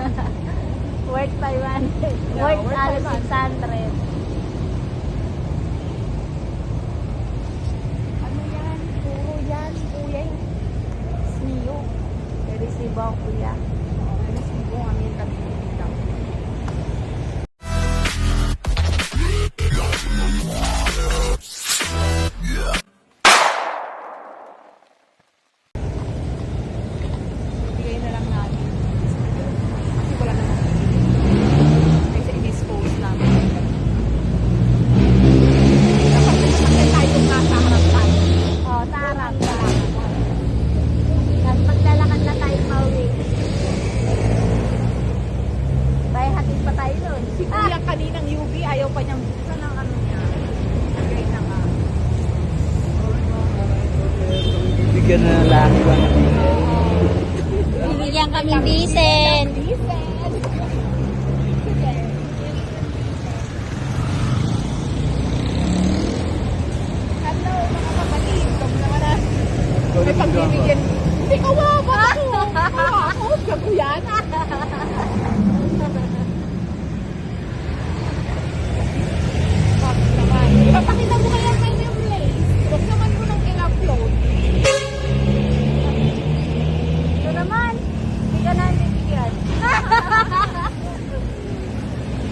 Worth 500. Worth 600. Ano yan? Puro yan. Kuya yung sniyo. Resibo ang kuya. Resibo kami yung tabi lang. Bigay na lang natin. Kasi wala naman. Kasi i-dispose namin. Dapat naman tayo nasa harap tayo. Oh, sa harap ka. Tapos maglalakad na tayo pauwi. Bye, hatid pa tayo doon. Si Kuya kaninang UV, ayaw pa niyang buksan ang ano niya. Lagay na nga. Bigyan na lang ba ng Bibigyan kami bitin. Hello, mga kapatid. Huwag naman na. May pagbibigyan. Hindi, kawawa ako. Kawawa ako. Gago yan. Bakit naman? Ipapakita mo kaya kayo yung place. Huwag naman mo nang i-upload. Ito naman. Hindi ka na bibigyan.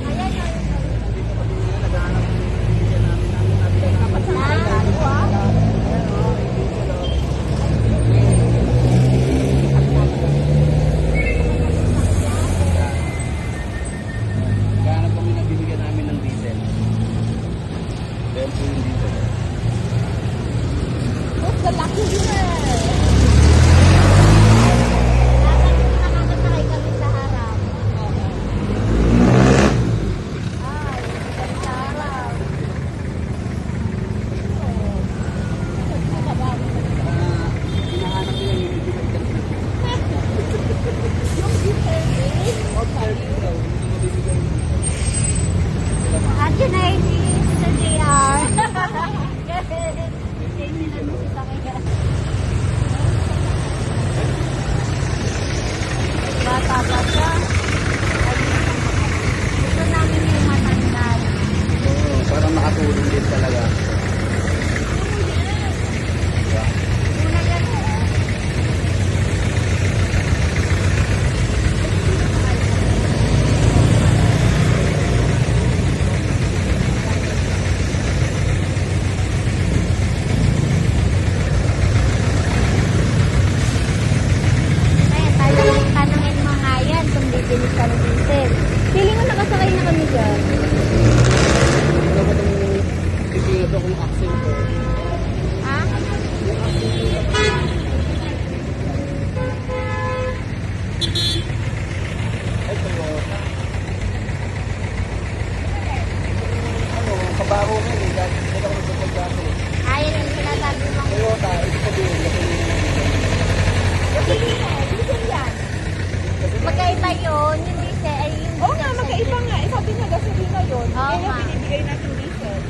Ayan, Dapat sa mga tayo, ah. Kaya kami nabibigyan namin ng diesel. Kaya po yung diesel. What's the lucky winner? nakakasakay kami sa harap. Ay, sa harap. Hinahanap nila yung bibigyan ka na. Yung deserving. At yun ay si Mr. JR. Kasi nila si Sakaya. Bata pa siya. Gusto namin yung matandaan. Oo, para makatulong din talaga. Una yan. Kaya tayo tanongin mo nga yan kung bibili ka ng diesel. Feeling mo nakasakay na kami dyan. Ito ba itong titingnan ko kung axle ko? Ha? Ay, Toyota. Ano, kabaro ko eh. Dahil ito ako nagpapagdako eh. Ayun yung sinasabi mong Toyota, ito pa din. magkaiba yun. Yung diesel ay yung Oo nga, magkaiba nga. Eh, sabi nga gasolina yun. Oo Eh, nga. binibigay natin diesel.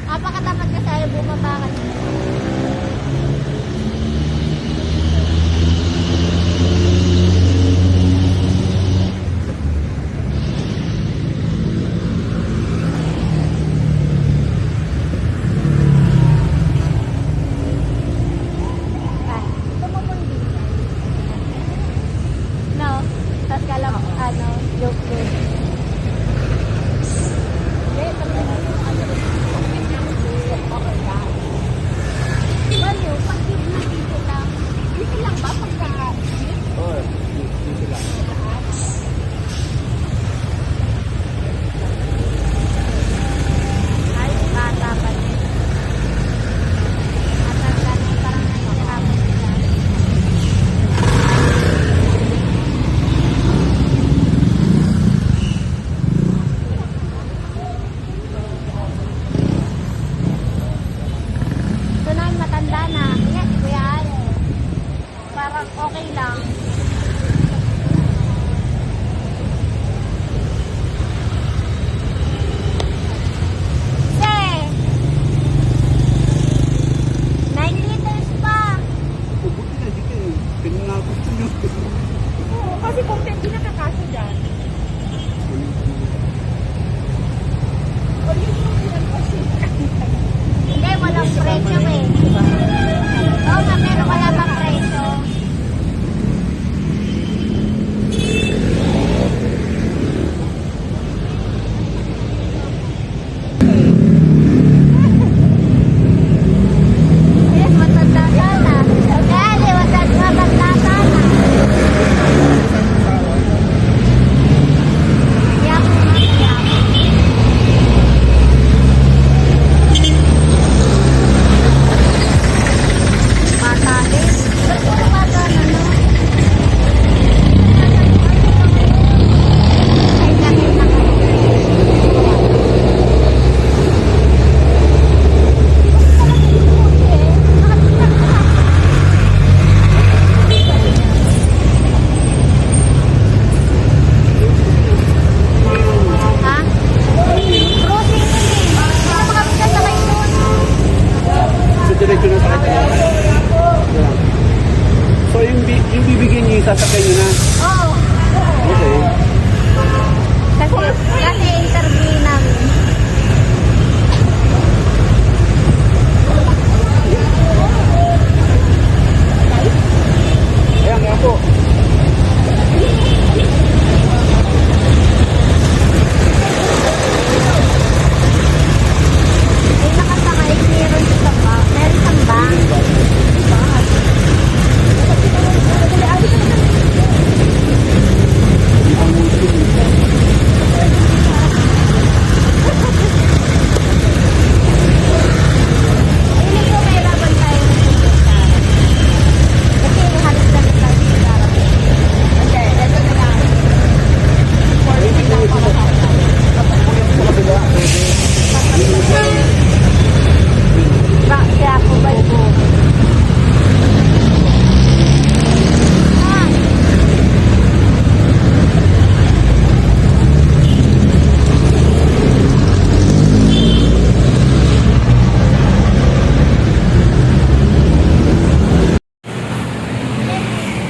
Napakatapat kasi ayaw bumaba ka nila. Ah, ito mo pong diesel. No? Tapos kala mo, ano, joke din. Hindi, sabi nga yung ano, okay yan. yung sasakyan nyo na. Oo. Okay. Kasi interview namin. Ayan, kaya po. May nakasakay, meron sa bang. Meron sa bang. Hindi ko mahirapan tayo ng pupunta. Kasi halos lang tayo sa darap. Okay, ito na lang. 40 lang para sa akin. Ba, kaya ako ba ito? Ah,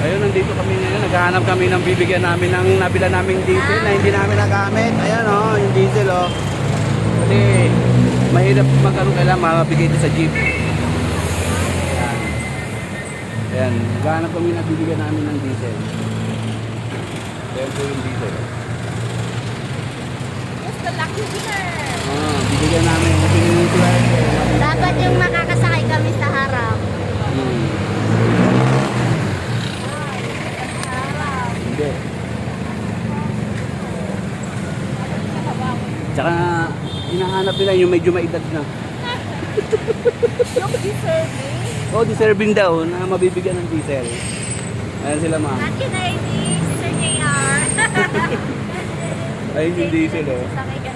Ayun, nandito kami ngayon. Naghahanap kami ng bibigyan namin ng nabila naming diesel na hindi namin nagamit. Ayan oh, yung diesel oh. Kasi mahirap kailangan mabigay ito sa jeep. Ayan. Ayan, naghahanap kami ng bibigyan namin ng diesel. Ayan po yung diesel. Who's the lucky winner? Bibigyan namin. Kasi yung dapat yung makakasakay kami sa harap. Hindi. Tsaka hinahanap nila yung medyo maedad na. Yung deserving. Oh, deserving daw na mabibigyan ng diesel. Ayan sila ma'am. Lucky na si Sir JR. Ayun yung diesel oh. Sakay ka.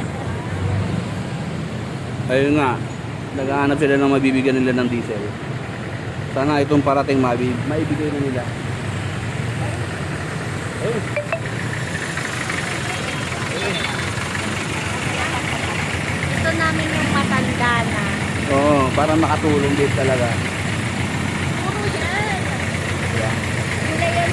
Ayun nga. Naghahanap sila ng mabibigyan nila ng diesel. Sana itong parating maibigay na nila. Ayun. Gusto namin yung matanda na. Oo, para makatulong din talaga. Puro yan. Diba? Nila yan.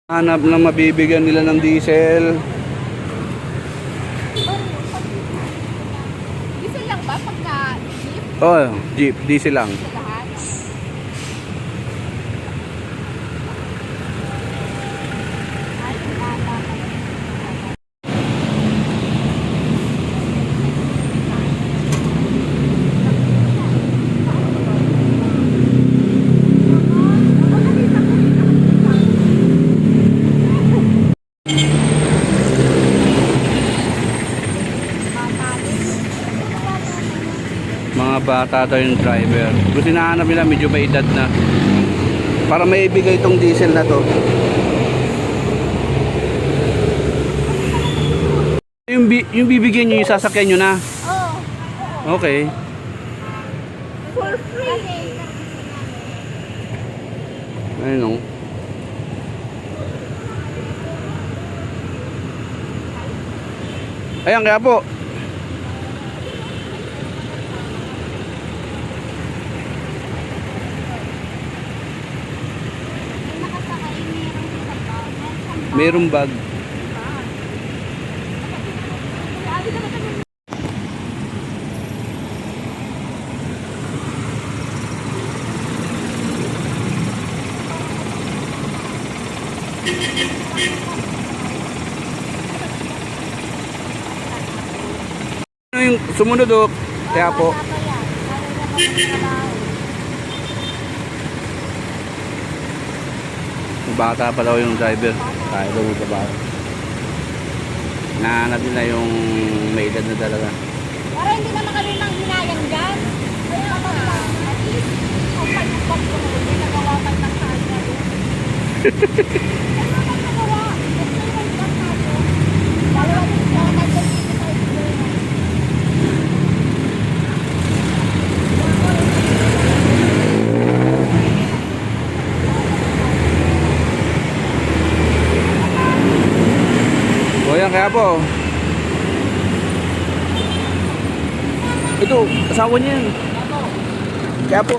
Hanap na mabibigyan nila ng diesel. Diesel lang ba pagka jeep Oh, jeep, diesel lang. sa lahat? Mga bata daw yung driver. Gusto hinahanap nila medyo may edad na. Para maibigay itong diesel na to. Yung bibigyan nyo, yung sasakyan nyo na. Oo. Okay. For free. Ayun o. Ayan, kaya po. Nakasakay, meron sa bang. Merong bag. Ano yung sumunod o? Kaya po. Bata pa daw yung driver. Tayo daw sa bahay. Nahanap nila yung may edad na talaga. Para hindi naman kami nang hinayang dyan. Kaya ba? At least, ang pag-pag ko na hindi nagawa man ng kanya. Ano naman nagawa? Kasi may bag nato. Dalawa din siya. Nag-dito tayo dito. O yan, kaya po. Ito, asawa niya yan. Kaya po.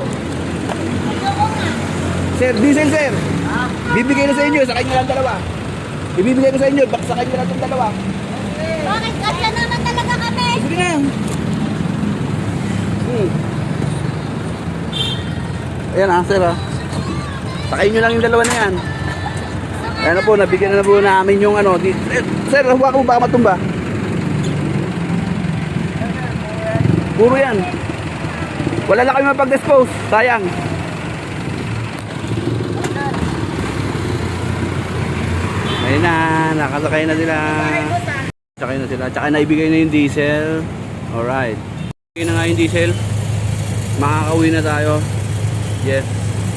Sir, diesel sir. Bibigay na sa inyo, sakay nyo lang dalawa. Ibibigay ko sa inyo, sakay nyo lang itong dalawa. Bakit? Kasya naman talaga kami. Sige na. Ayan sir sakay nyo lang yung dalawa na yan. Ayan na po, nabigyan na po namin yung ano. Sir, huwag mo baka matumba. Puro yan. Wala na kayo mapag-dispose. Sayang. Ayun na, nakasakay na sila. Sakay na sila. Tsaka naibigay na yung diesel. Alright. Ibigay na nga yung diesel. Makakauwi na tayo. Yes.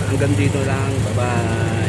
Hanggang dito lang. Bye-bye.